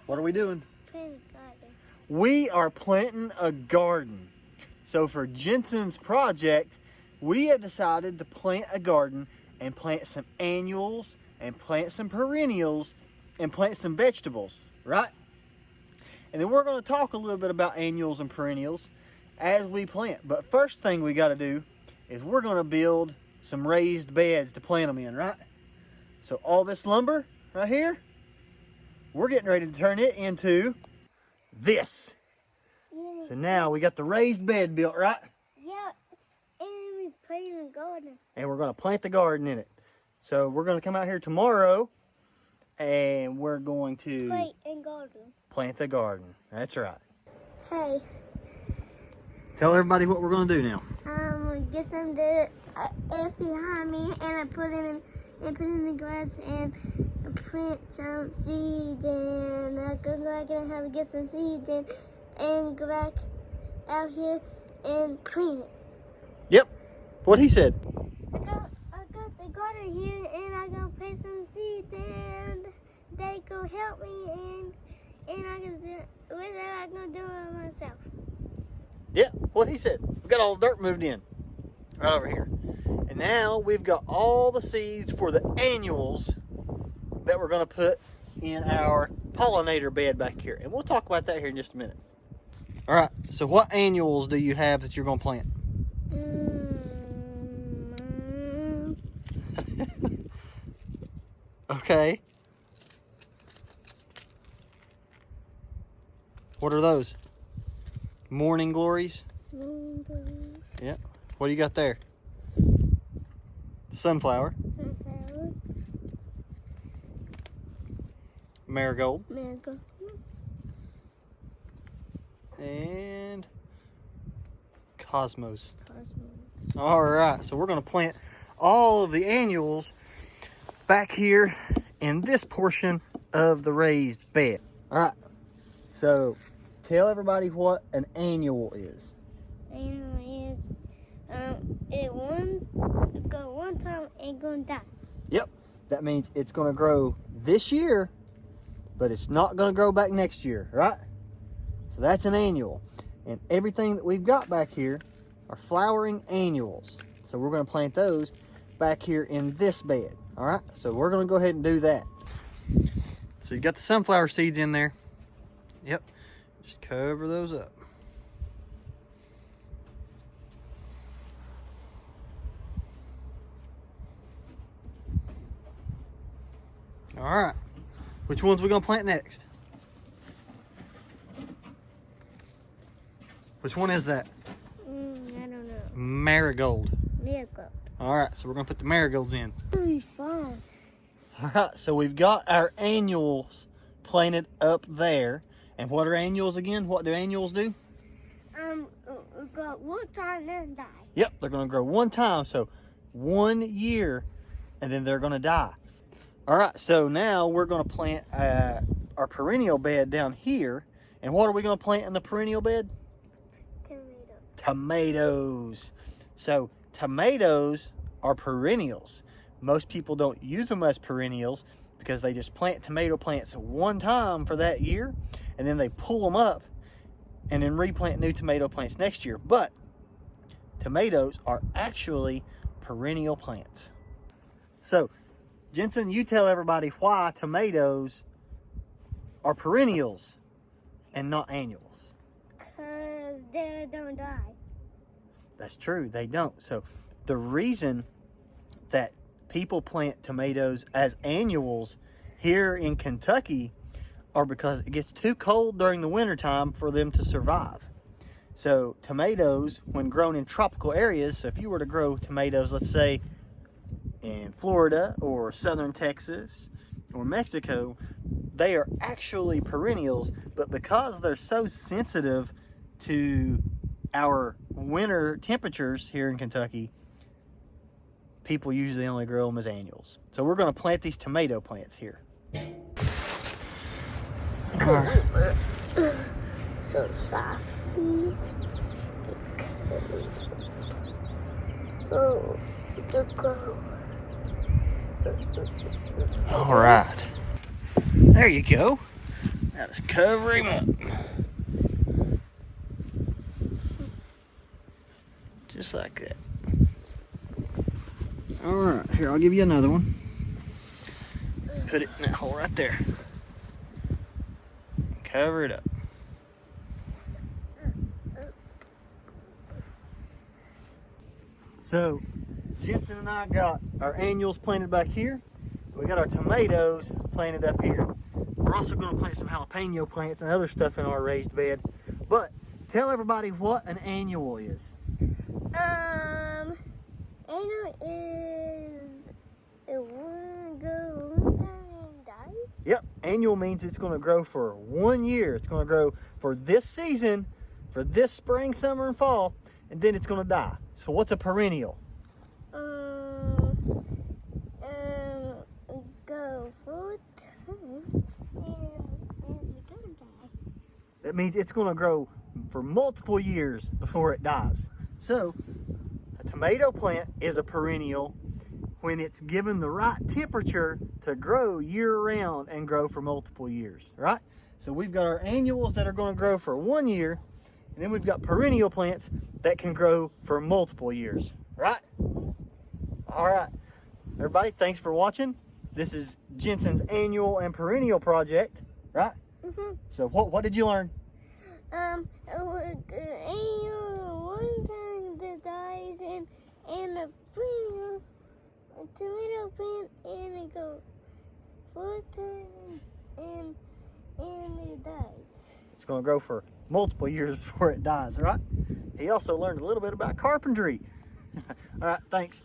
What are we doing? Planting a garden. We are planting a garden. So for Jensen's project, we have decided to plant a garden and plant some annuals and plant some perennials and plant some vegetables, right? And then we're going to talk a little bit about annuals and perennials as we plant. But first thing we got to do is we're going to build some raised beds to plant them in, right? So all this lumber right here, we're getting ready to turn it into this. Yeah. So now we got the raised bed built, right? Yeah, and we plant a garden. And we're going to plant the garden in it. So we're going to come out here tomorrow and we're going to plant the garden. That's right. Hey. Tell everybody what we're going to do now. Get some dirt it's behind me, and I put it in the grass and plant some seeds, and I go back and have to get some seeds and go back out here and plant it. Yep, what he said. I got the garden here, and I gonna plant some seeds, and they go help me, and I can do with that. I gonna do it myself. Yeah, what he said. We got all the dirt moved in right over here. And now we've got all the seeds for the annuals that we're going to put in our pollinator bed back here. And we'll talk about that here in just a minute. All right, so what annuals do you have that you're going to plant? Okay. What are those? Morning glories? Morning glories. Yeah. What do you got there? Sunflower. Sunflower. Marigold. Marigold. And Cosmos. Cosmos. All right, so we're going to plant all of the annuals back here in this portion of the raised bed. All right, so tell everybody what an annual is. Annual is it go one time and gonna die. Yep, that means it's going to grow this year, but it's not going to grow back next year, right? So that's an annual. And everything that we've got back here are flowering annuals. So we're going to plant those back here in this bed. All right, so we're going to go ahead and do that. So you got the sunflower seeds in there. Yep, just cover those up. All right, which ones are we going to plant next? Which one is that? I don't know. Marigold. Marigold. All right, so we're going to put the marigolds in. It'll be fun. All right, so we've got our annuals planted up there. And what are annuals again? What do annuals do? Go one time and die. Yep, they're going to grow one time, so 1 year, and then they're going to die. All right, so now we're going to plant our perennial bed down here. And what are we going to plant in the perennial bed? Tomatoes. Tomatoes. So tomatoes are perennials. Most people don't use them as perennials because they just plant tomato plants one time for that year, and then they pull them up and then replant new tomato plants next year. But tomatoes are actually perennial plants. So Jensen, you tell everybody why tomatoes are perennials and not annuals. Because they don't die. That's true, they don't. So the reason that people plant tomatoes as annuals here in Kentucky are because it gets too cold during the wintertime for them to survive. So tomatoes, when grown in tropical areas, so if you were to grow tomatoes, let's say in Florida or southern Texas or Mexico, they are actually perennials, but because they're so sensitive to our winter temperatures here in Kentucky, people usually only grow them as annuals. So we're going to plant these tomato plants here. So soft. Oh, the girl. All right, there you go. Now just cover him up. Just like that. All right, here, I'll give you another one. Put it in that hole right there. Cover it up. So, Jensen and I got our annuals planted back here. We got our tomatoes planted up here. We're also going to plant some jalapeno plants and other stuff in our raised bed. But tell everybody what an annual is. Annual is it won't go one time and die. Yep, annual means it's going to grow for 1 year. It's going to grow for this season, for this spring, summer, and fall, and then it's going to die. So what's a perennial? Go 4 times and it's gonna die. That means it's going to grow for multiple years before it dies. So a tomato plant is a perennial when it's given the right temperature to grow year-round and grow for multiple years, right? So we've got our annuals that are going to grow for 1 year, and then we've got perennial plants that can grow for multiple years, right? All right, everybody, thanks for watching. This is Jensen's annual and perennial project, right? Mm-hmm. So what did you learn? Annual one time that dies and a perennial, a tomato plant, and it goes 4 times and it dies. It's going to grow for multiple years before it dies, right? He also learned a little bit about carpentry. All right, thanks.